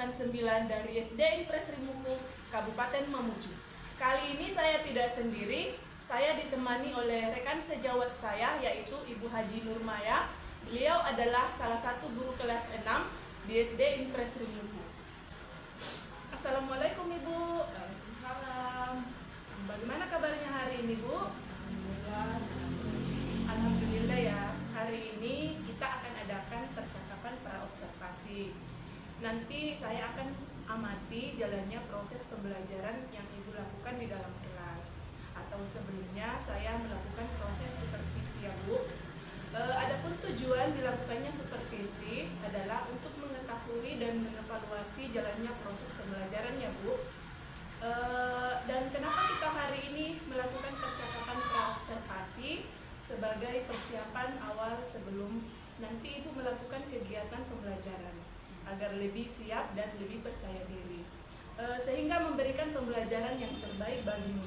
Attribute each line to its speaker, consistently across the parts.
Speaker 1: angkatan 9 dari SD Impres Rimuku, Kabupaten Mamuju. Kali ini saya tidak sendiri, saya ditemani oleh rekan sejawat saya yaitu Ibu Haji Nurmaya. Beliau adalah salah satu guru kelas 6 di SD Impres Rimuku. Assalamualaikum Ibu.
Speaker 2: Waalaikumsalam.
Speaker 1: Bagaimana kabarnya hari ini Bu?
Speaker 2: Alhamdulillah.
Speaker 1: Alhamdulillah ya. Hari ini kita akan adakan percakapan praobservasi. Nanti saya akan amati jalannya proses pembelajaran yang Ibu lakukan di dalam kelas. Atau sebelumnya saya melakukan proses supervisi ya Bu. Adapun tujuan dilakukannya supervisi adalah untuk mengetahui dan mengevaluasi jalannya proses pembelajaran ya Bu. Dan kenapa kita hari ini melakukan percakapan praobservasi sebagai persiapan awal sebelum nanti Ibu melakukan kegiatan pembelajaran agar lebih siap dan lebih percaya diri, sehingga memberikan pembelajaran yang terbaik bagimu.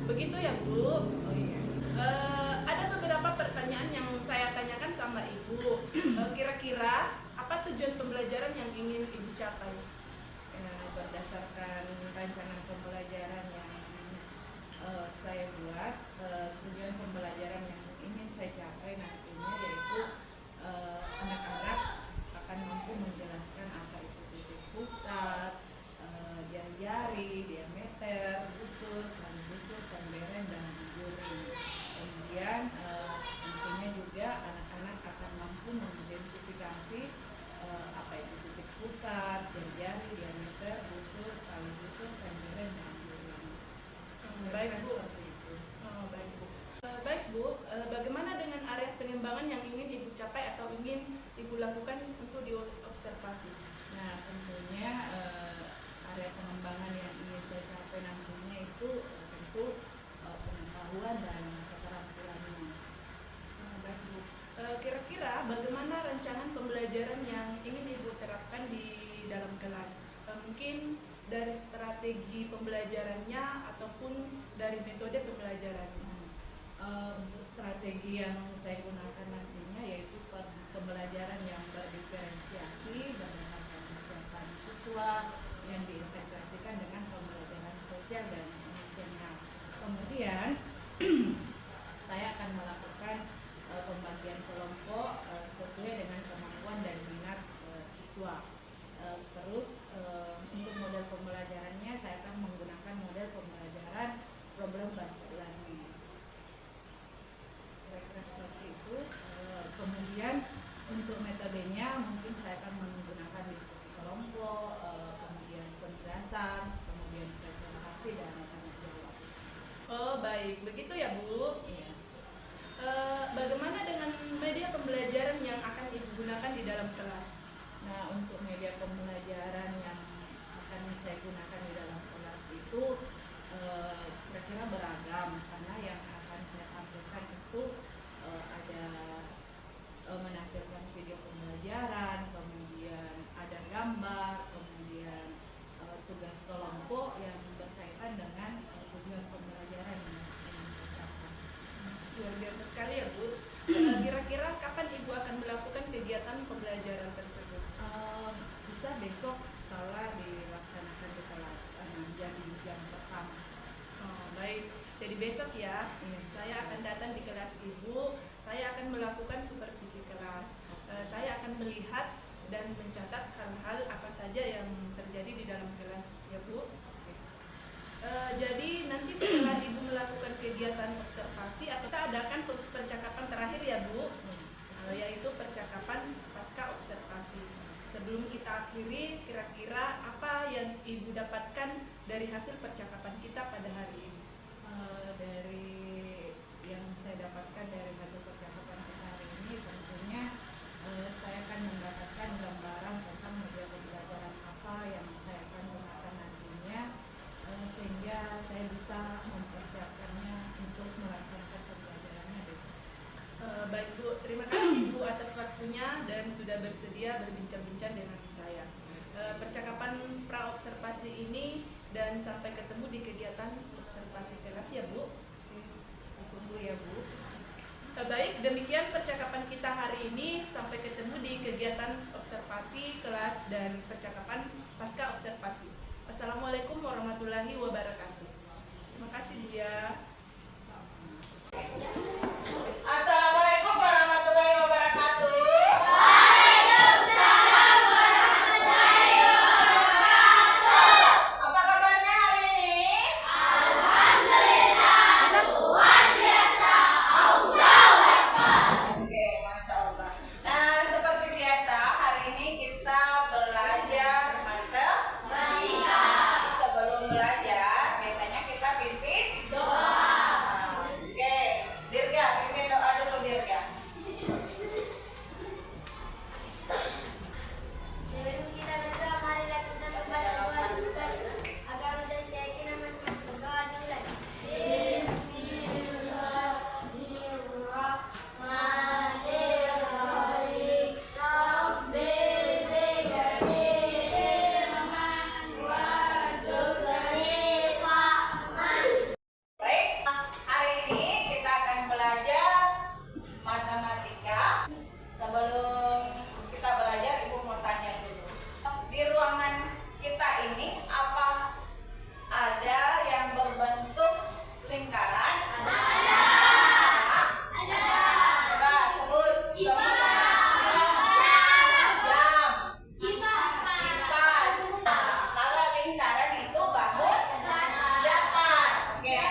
Speaker 1: Begitu ya Bu?
Speaker 2: Oh iya.
Speaker 1: Ada beberapa pertanyaan yang saya tanyakan sama Ibu. Kira-kira apa tujuan pembelajaran yang ingin Ibu capai?
Speaker 2: Berdasarkan rancangan pembelajaran yang saya buat, tujuan pembelajaran yang ingin saya capai nantinya yaitu anak-anak akan mampu menjelaskan apa itu titik pusat, jari-jari, diameter, busur, pemberen, dan juring. Kemudian nantinya juga anak-anak akan mampu mengidentifikasi apa itu titik pusat, jari-jari, diameter, busur, pemberen, dan juring.
Speaker 1: Baik Bu.
Speaker 2: Seperti itu.
Speaker 1: Baik Bu. Baik Bu, bagaimana dengan area pengembangan yang ingin Ibu capai atau ingin Ibu lakukan untuk diobservasi?
Speaker 2: Nah, tentunya area pengembangan yang ingin saya capai nantinya itu tentu pengetahuan dan keterampilannya.
Speaker 1: Baik Bu. Kira-kira bagaimana rancangan pembelajaran yang ingin Ibu terapkan di dalam kelas? Mungkin dari strategi pembelajarannya ataupun dari metode pembelajarannya.
Speaker 2: Untuk strategi yang saya gunakan nantinya yaitu pembelajaran yang berdiferensiasi berdasarkan kesiapan siswa yang diintegrasikan dengan pembelajaran sosial dan emosional. Kemudian saya akan melakukan pembagian kelompok sesuai dengan kemampuan dan minat siswa. Terus untuk model pembelajarannya saya akan menggunakan model pembelajaran problem based learning. Kira-kira seperti itu. Kemudian untuk metodenya mungkin saya akan menggunakan diskusi kelompok, kemudian penugasan, kemudian presentasi dan tanya jawab.
Speaker 1: Oh baik, begitu ya Bu.
Speaker 2: Iya.
Speaker 1: Bagaimana dengan media pembelajaran yang akan Ibu gunakan di dalam kelas?
Speaker 2: Nah, untuk media pembelajaran yang akan saya gunakan di dalam kelas itu kira-kira beragam, karena yang akan saya tampilkan itu ada menampilkan video pembelajaran, kemudian ada gambar, kemudian tugas kelompok yang berkaitan dengan tujuan pembelajaran yang ingin saya capai.
Speaker 1: Luar biasa sekali ya Bu. Kira-kira kapan Ibu akan melakukan kegiatan pembelajaran tersebut?
Speaker 2: Bisa besok salah dilaksanakan di kelas jadi jam pertama.
Speaker 1: Baik, jadi besok ya, saya akan datang di kelas Ibu, saya akan melakukan supervisi kelas, saya akan melihat dan mencatat hal-hal apa saja yang terjadi di dalam kelas ya Bu. Jadi nanti setelah Ibu melakukan kegiatan observasi, kita adakan percakapan terakhir ya Bu, yaitu percakapan pasca observasi. Sebelum kita akhiri, kira-kira apa yang Ibu dapatkan dari hasil percakapan kita pada hari ini?
Speaker 2: Dari yang saya dapatkan dari hasil percakapan kita hari ini, tentunya saya akan mendapatkan gambaran tentang media pembelajaran apa yang saya akan gunakan nantinya, sehingga saya bisa mempersiapkannya untuk melaksanakan pembelajarannya besok.
Speaker 1: Baik Bu, terima kasih Ibu atas waktunya dan sudah bersedia berbincang-bincang dengan saya. Percakapan praobservasi ini dan sampai ketemu di kegiatan observasi kelas ya Bu.
Speaker 2: Tunggu ya Bu.
Speaker 1: Baik, demikian percakapan kita hari ini. Sampai ketemu di kegiatan observasi kelas dan percakapan pasca Wassalamualaikum warahmatullahi wabarakatuh. Terima kasih Bu ya.
Speaker 3: Assalamualaikum warahmatullahi wabarakatuh. Apa kabarnya hari ini? Oke, Masya Allah. Nah, seperti biasa, hari ini kita belajar matematika. Sebelum belajar, biasanya kita pimpin doa. Oke, Dirga, pimpin doa dulu, Dirga.
Speaker 4: Sebelum kita berdoa, marilah kita membaca doa sesuai agama dan keyakinan masing-masing. Berdoa dimulai. Bismillahirrahmanirrahim. Rabbi zidni ilman warzuqni fahman.
Speaker 3: Baik, hari ini kita akan belajar matematika. Sebelum kita belajar, Ibu mau tanya dulu. Di ruangan kita ini apa ada yang berbentuk lingkaran? Ada. Coba sebut. Jam. Kipas. Kalau lingkaran itu bangun datar. Oke.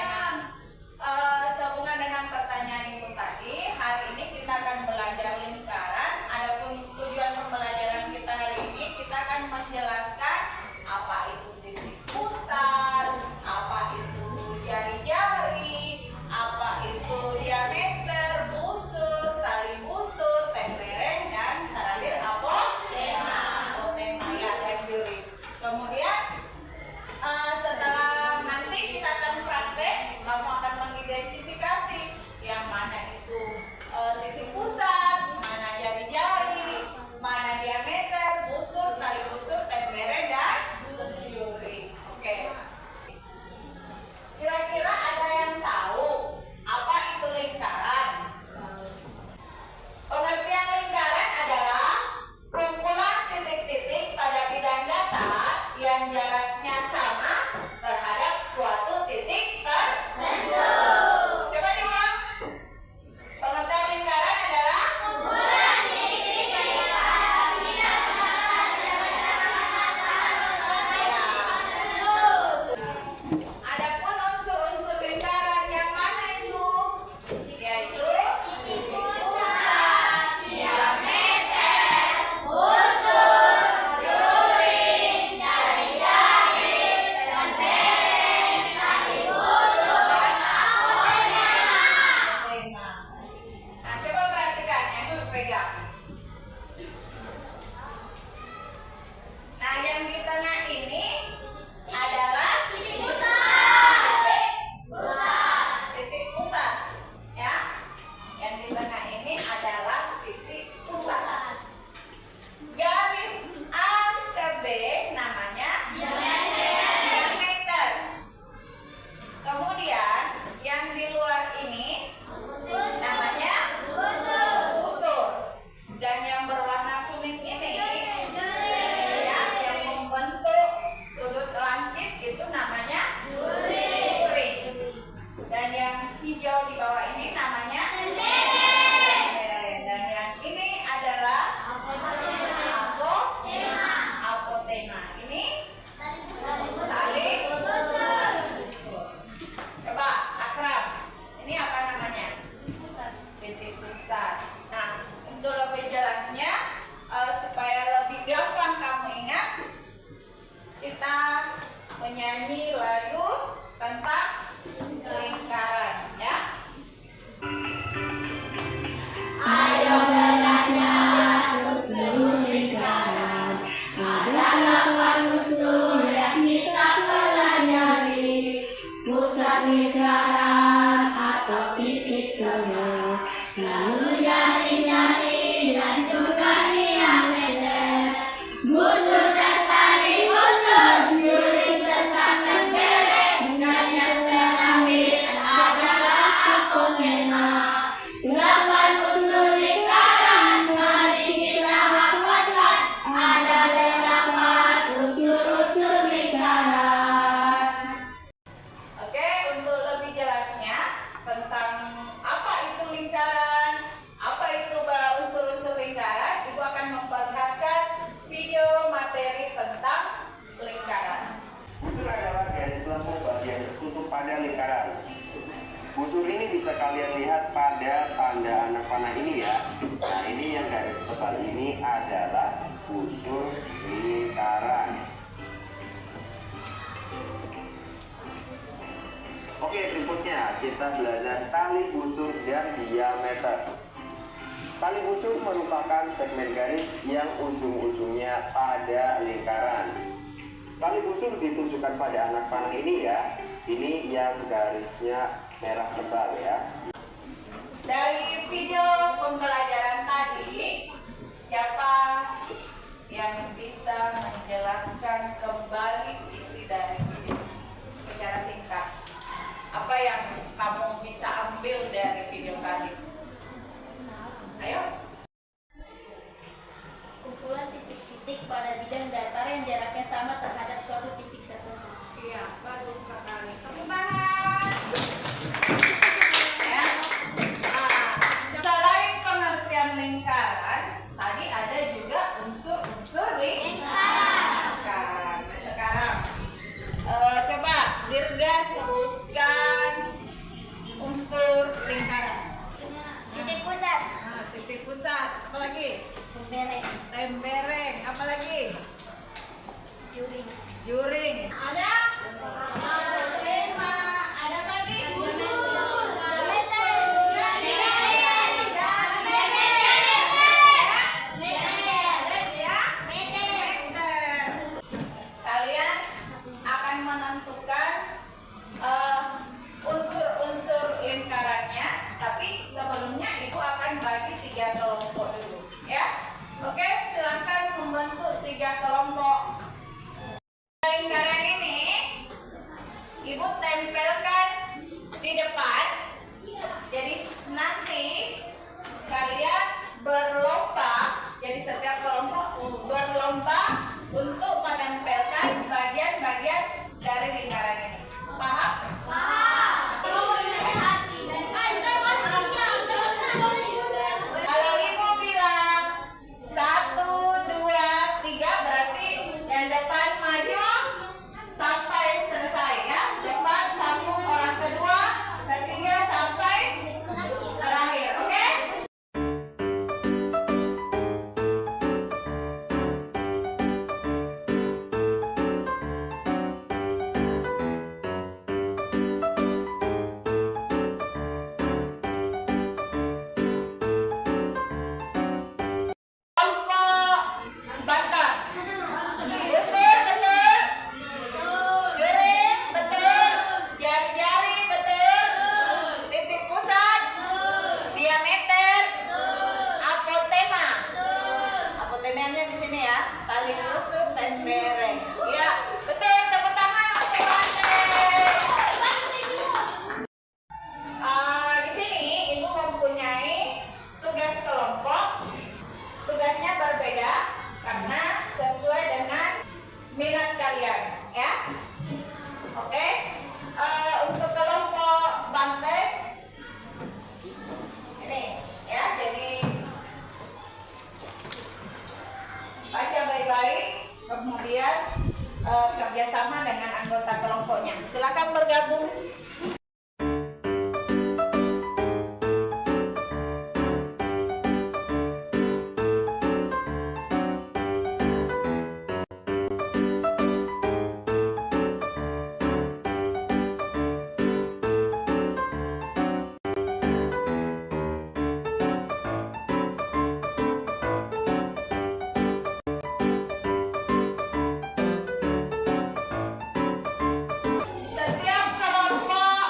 Speaker 3: Sehubungan dengan pertanyaan Ibu tadi, hari ini kita akan belajar lingkaran. Adapun tujuan pembelajaran kita hari ini, kita akan menjelaskan apa itu titik pusat, apa itu jari-jari, apa itu diameter, busur, tali busur, tempereng, dan terakhir apotema. Apotema ya, dan juri. Kemudian setelah nanti kita akan praktek, kamu akan mengidentifikasi yang mana itu titik pusat, mana jari-jari, mana diameter, busur, tali busur, tempereng, dan juri. Oke. Kira-kira ada yang tahu apa itu lingkaran? Pengertian lingkaran adalah kumpulan titik-titik pada bidang datar yang jaraknya sama terhadap suatu titik tertentu. Coba diulang. Pengertian lingkaran adalah kumpulan titik-titik pada bidang datar yang jaraknya sama terhadap suatu titik tertentu. Adapun unsur-unsur lingkaran yang mana itu? Yaitu titik pusat, diameter, busur, juri, jari-jari, tempereng, tali busur, dan apotema. Nah, coba perhatikan yang Ibu pegang. Nah, yang di tengah ini adalah titik pusat, ya. Yang di tengah ini adalah titik pusat. Garis A ke B namanya diameter. Kemudian yang di luar ini namanya busur. Dan yang berwarna kuning ini ya, yang membentuk sudut lancip itu namanya juri. Dan yang hijau di bawah ini namanya tempereng. Dan yang ini adalah apotema. Ini tali busur. Coba Akram, ini apa namanya? Titik pusat. Nah, untuk lebih jelasnya, supaya lebih gampang kamu ingat, kita menyanyi lagu tentang lingkaran, ya.
Speaker 4: Ayo belajar seluruh lingkaran. Ada 8 unsur yang kita pelajari. Pusat lingkaran atau titik tengah, lalu jari-jari dan juga diameter, busur dan tali busur, juri serta tempereng.
Speaker 5: satu bagian tertutup pada lingkaran. Busur ini bisa kalian lihat pada tanda anak panah ini ya. Nah, ini yang garis tebal ini adalah busur lingkaran. Oke, berikutnya kita belajar tali busur dan diameter. Tali busur merupakan segmen garis yang ujung-ujungnya pada lingkaran. Tali busur ditunjukkan pada anak panah ini ya. Ini yang garisnya merah tebal ya.
Speaker 3: Dari video pembelajaran tadi, siapa yang bisa menjelaskan kembali isi dari video secara singkat? Apa yang kamu bisa ambil dari video tadi? Ayo.
Speaker 4: Kumpulan titik-titik pada bidang datar yang jaraknya sama terhadap suatu titik tertentu.
Speaker 1: Iya, bagus sekali.
Speaker 3: Tepuk tangan. Ya. Selain pengertian lingkaran, tadi ada juga unsur-unsur lingkaran. Nah, sekarang coba Dirga sebutkan unsur lingkaran.
Speaker 4: Titik pusat.
Speaker 3: Nah, titik pusat, apa lagi?
Speaker 4: Tembereng.
Speaker 3: Tembereng, apa lagi?
Speaker 4: Juring.
Speaker 3: Juring. Ada? Tema. Ada apa lagi? Kalian akan menentukan unsur-unsur lingkarannya, tapi sebelumnya ibu akan bagi 3 kelompok dulu, ya. Oke, silakan membentuk 3 kelompok. Lingkaran ini ibu tempelkan di depan, jadi nanti kalian berlomba, jadi setiap kelompok berlomba untuk menempelkan bagian-bagian dari lingkaran ini. Paham? Kalau ibu bilang 1, 2, 3, berarti yang depan maju sampai selesai ya. Depan sambung orang kedua, ketiga sampai terakhir. Oke? Kelompok Batak. Busur betul. Juring betul. Jari-jari betul. Titik pusat. Diameter. Apotema. Apotemanya di sini ya. Tali busur, tembereng. Ya, betul. Tepuk tangan untuk Banteng. Di sini ibu mempunyai tugas kelompok. Tugasnya berbeda karena sesuai dengan minat kalian, ya. Oke. Untuk kelompok Banteng ini, ya. Jadi baca baik-baik, kemudian kerjasama dengan anggota kelompoknya. Silakan bergabung. Setiap kelompok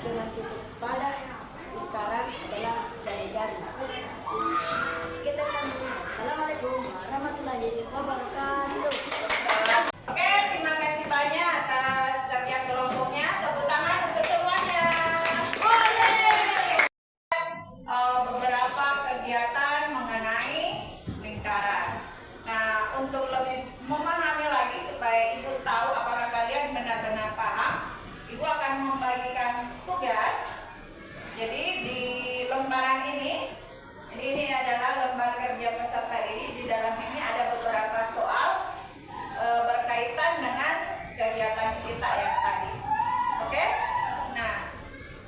Speaker 4: dengan titik padat lingkaran adalah jari-jari. Sekian kami. Assalamualaikum warahmatullahi wabarakatuh.
Speaker 3: Oke, terima kasih banyak atas setiap kelompoknya. Tepuk tangan untuk semuanya. Beberapa kegiatan mengenai lingkaran. Nah, untuk lebih memahami lagi supaya Ibu tahu apakah kalian benar-benar paham, Ibu akan membagikan tugas. Jadi di lembaran ini adalah lembar kerja peserta didik. Di dalam ini ada beberapa soal berkaitan dengan kegiatan kita yang tadi. Oke? Nah,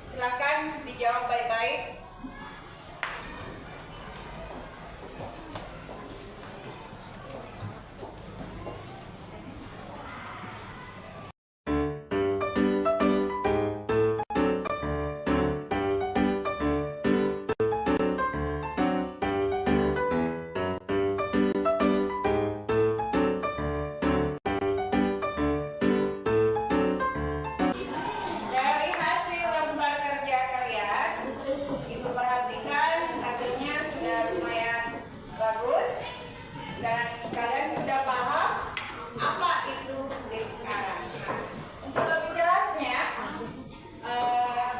Speaker 3: silakan dijawab baik-baik. Dari hasil lembar kerja kalian, Ibu perhatikan hasilnya sudah lumayan bagus dan kalian sudah paham apa itu lingkaran. Nah, untuk lebih jelasnya,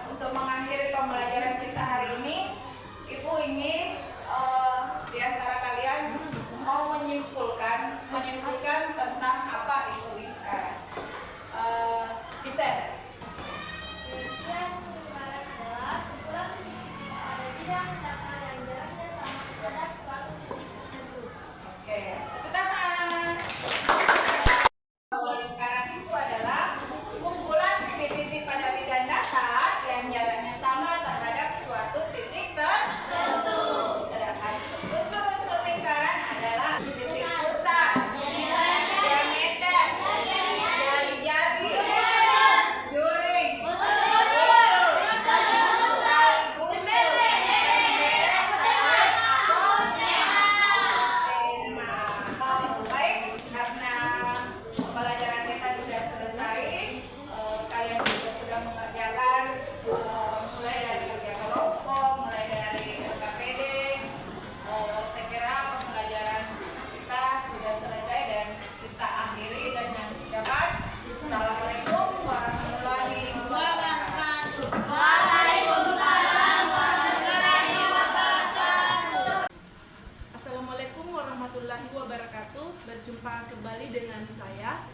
Speaker 3: untuk mengakhiri pembelajaran kita hari ini, Ibu ingin di antara kalian mau menyimpulkan tentang apa itu lingkaran. Bisa?
Speaker 4: Kemudian lingkaran adalah kumpulan titik pada bidang data yang jaraknya sama terhadap suatu titik tertentu.
Speaker 3: Oke, tepuk tangan. Bahwa lingkaran itu adalah kumpulan titik-titik pada bidang data yang jaraknya sama terhadap suatu titik tertentu. Sedangkan unsur-unsur lingkaran adalah titik pusat, diameter, jari-jari, juring, tali busur, senderet, baik, karena pembelajaran kita sudah selesai, kalian juga sudah mengerjakan mulai dari kerja kelompok, mulai dari KPD. Saya kira pembelajaran kita sudah selesai dan kita akhiri dengan ucapan Assalamualaikum warahmatullahi wabarakatuh.
Speaker 1: Assalamualaikum warahmatullahi wabarakatuh. Berjumpa kembali dengan saya,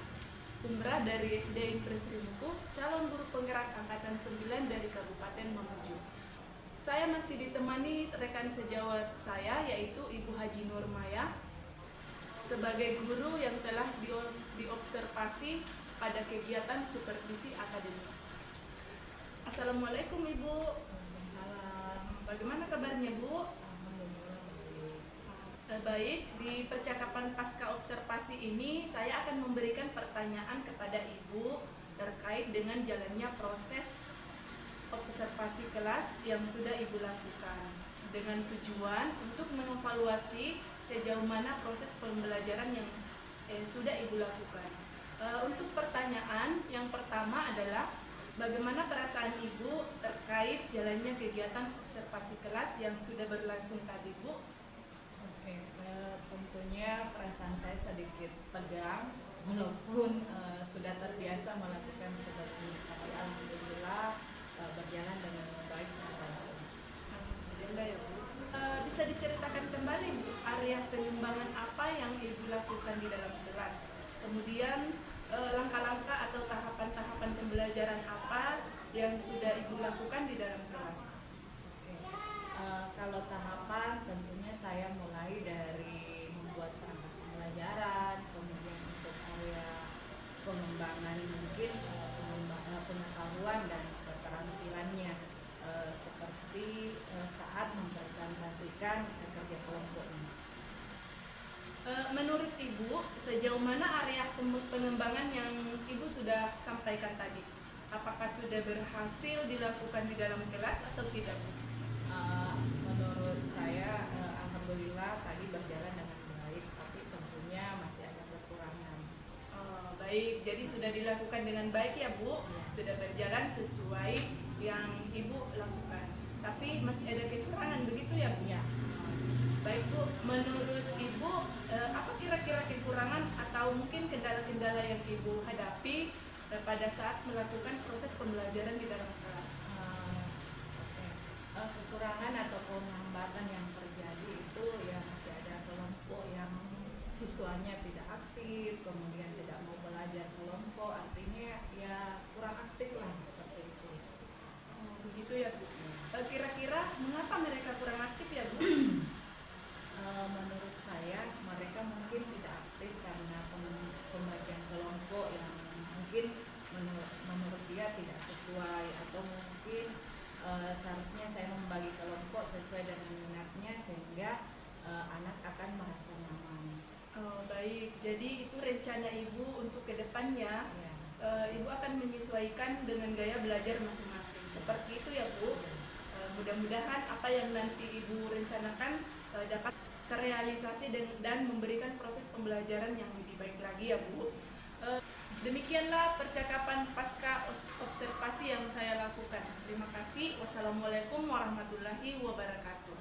Speaker 1: Umrah dari SD Impres Rimuku, calon guru penggerak angkatan 9 dari Kabupaten Mamuju. Saya masih ditemani rekan sejawat saya, yaitu Ibu Haji Nurmaya, sebagai guru yang telah diobservasi pada kegiatan supervisi akademik. Assalamualaikum Ibu. Bagaimana kabarnya Bu? Baik, di percakapan pasca observasi ini saya akan memberikan pertanyaan kepada Ibu terkait dengan jalannya proses observasi kelas yang sudah Ibu lakukan dengan tujuan untuk mengevaluasi sejauh mana proses pembelajaran yang sudah Ibu lakukan. Untuk pertanyaan yang pertama adalah bagaimana perasaan Ibu terkait jalannya kegiatan observasi kelas yang sudah berlangsung tadi, Bu?
Speaker 2: Oke, tentunya perasaan saya sedikit tegang walaupun sudah terbiasa melakukan seperti ini, tapi alhamdulillah berjalan dengan baik.
Speaker 1: Alhamdulillah ya Bu. Bisa diceritakan kembali Bu, area pengembangan apa yang Ibu lakukan di dalam kelas? Kemudian langkah-langkah atau tahapan-tahapan pembelajaran apa yang sudah Ibu lakukan di dalam kelas?
Speaker 2: Oke. Kalau tahapan tentunya saya mulai dari membuat perangkat pembelajaran, kemudian untuk area pengembangan mungkin pengembangan pengetahuan dan keterampilannya seperti saat mempresentasikan kerja kelompok ini.
Speaker 1: Menurut Ibu, sejauh mana area pengembangan yang Ibu sudah sampaikan tadi? Apakah sudah berhasil dilakukan di dalam kelas atau tidak?
Speaker 2: Menurut saya alhamdulillah tadi berjalan dengan baik, tapi tentunya masih ada kekurangan.
Speaker 1: Baik, jadi sudah dilakukan dengan baik ya Bu, sudah berjalan sesuai yang Ibu lakukan. Tapi masih ada kekurangan begitu ya Bu?
Speaker 2: Ya.
Speaker 1: Baik Bu, menurut Ibu apa kira-kira kekurangan atau mungkin kendala-kendala yang Ibu hadapi pada saat melakukan proses pembelajaran di dalam kelas?
Speaker 2: Oke. Kekurangan ataupun hambatan yang terjadi itu ya masih ada kelompok yang siswanya tidak aktif, kemudian tidak mau belajar kelompok, artinya ya kurang aktif lah seperti itu.
Speaker 1: Oh, begitu ya Bu. Kira-kira mengapa mereka kurang aktif ya Bu?
Speaker 2: Menurut saya mereka mungkin tidak aktif karena pembagian kelompok yang mungkin menurut dia tidak sesuai, atau mungkin seharusnya saya membagi kelompok sesuai dengan minatnya sehingga anak akan merasa nyaman.
Speaker 1: Oh, baik, jadi itu rencana Ibu untuk kedepannya.
Speaker 2: Ya,
Speaker 1: Ibu akan menyesuaikan dengan gaya belajar masing-masing. Seperti itu ya Bu. Mudah-mudahan apa yang nanti Ibu rencanakan dapat terrealisasi dan memberikan proses pembelajaran yang lebih baik lagi ya Bu. Demikianlah percakapan pasca observasi yang saya lakukan. Terima kasih. Wassalamualaikum warahmatullahi wabarakatuh.